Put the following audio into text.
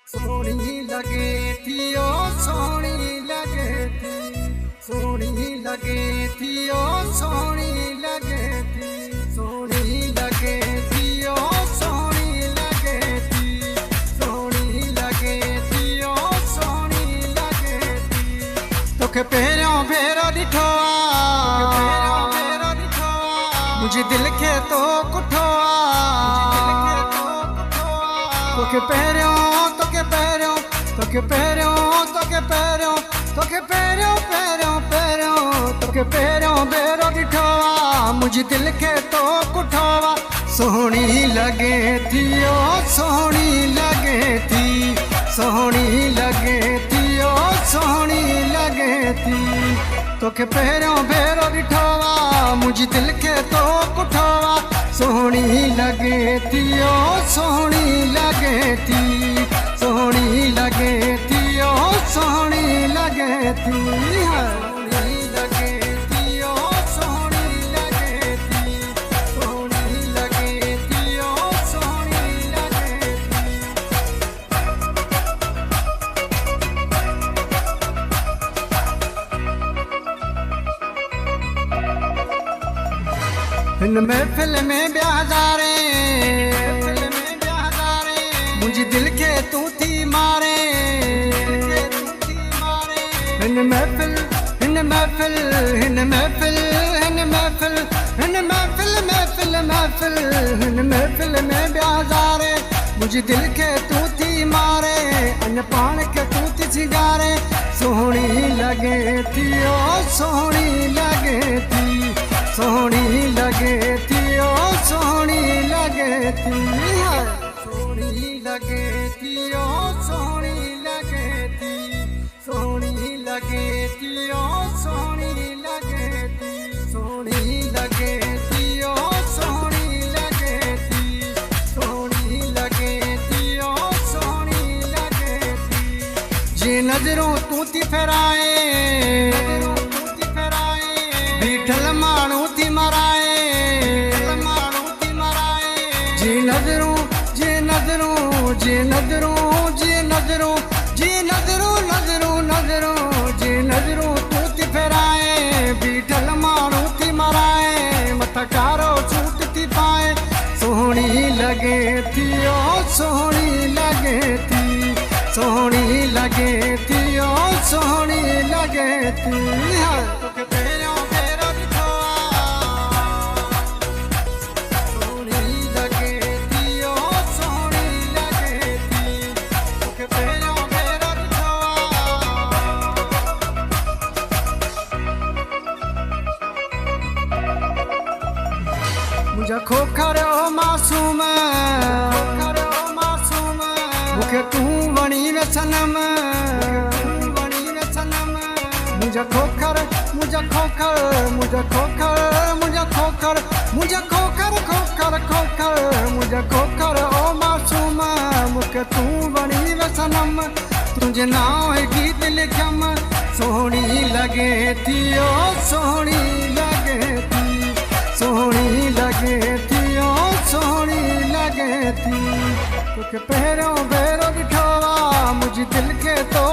सोहनी लगे थी ओ सोहनी लगे थी, सोहनी लगे थी ओ सोहनी लगे थी, सोहनी लगे थी ओ सोहनी लगे थी, सोहनी लगे थी ओ सोहनी लगे थी। तोखे पहिरियों भेरो ॾिठो मुझे दिल के तो कुठो तोखे पहिरियों तोखे पहिरियों तोखे पहिरियों तोखे पहिरियों तोखे पहिरियों पहिरियों पहिरियों तोखे पहिरियों भेरो ॾिठो मुझे दिल के तो कुठो सोहनी लगे थी ओ सोहनी लगे थी, सोहनी लगे थी ओ सोहनी लगे थी। तोखे पहिरियों भेरो ॾिठो मुझे दिल के तो कुठो सोहनी लगे थी ओ सोहनी लगे थी, सोहनी लगे थी ओ सोहनी लगे थी, सोहनी लगे थी ओ सोहनी लगे थी, सोहनी लगे थी ओ सोहनी लगे थी। इन महफिल में ब्याहदारे मुझे दिल के तू थी मारे, इन महफिल इन महफिल इन महफिल इन महफिल इन महफिल महफिल महफिल इन महफिल में ब्याहदारे मुझे दिल के तू थी मारे, अन पान के तू थी सिंगारे। सोहनी लगे थी ओ सोहनी लगे थी, सोहनी लगे थी ओ सोहनी लगे थी, सोहनी लगे थी ओ सोहनी लगे थी, सोहनी लगे थी ओ सोहनी लगे थी, सोहनी लगे थी ओ सोहनी लगे थी, सोहनी लगे थी ओ सोहनी लगे थी। जे नजरों तू थी फेराए बीठल माण्हू थी मराए, जे नज़रूं जे नज़रूं जे नज़रूं जे नज़रूं जे नज़रूं नज़रूं नज़रूं जे नज़रूं तू थी फेराए बीठल माण्हू थी मराए, मथा कारो सूट थी पाए। सोहनी लगे थी ओ सोहनी लगे थी, सोहनी लगे थी ओ सोहनी लगे थी। तोखे पहिरियों भेरो ॾिठो सोहनी लगे थी ओ सोहनी लगे थी, तोखे पहिरियों भेरो ॾिठो मुंहिंजा खोखर ओ मासूम मूंखे तूं वणी न सनम, मुंहिंजा खोखर मुंहिंजा खोखर मुंहिंजा खोखर मुंहिंजा खोखर मुंहिंजा खोखर खोखर खोखर मुंहिंजा खोखर ओ मासूम मूंखे तूं वणी न सनम, तुंहिंजे नाम गीत लिखियमि। सोहनी लगे थी ओ सोहनी लगे थी, सोहनी लगे थी ओ सोहनी लगे थी। तोखे पहिरियों भेरो ॾिठो मुझे दिल के तो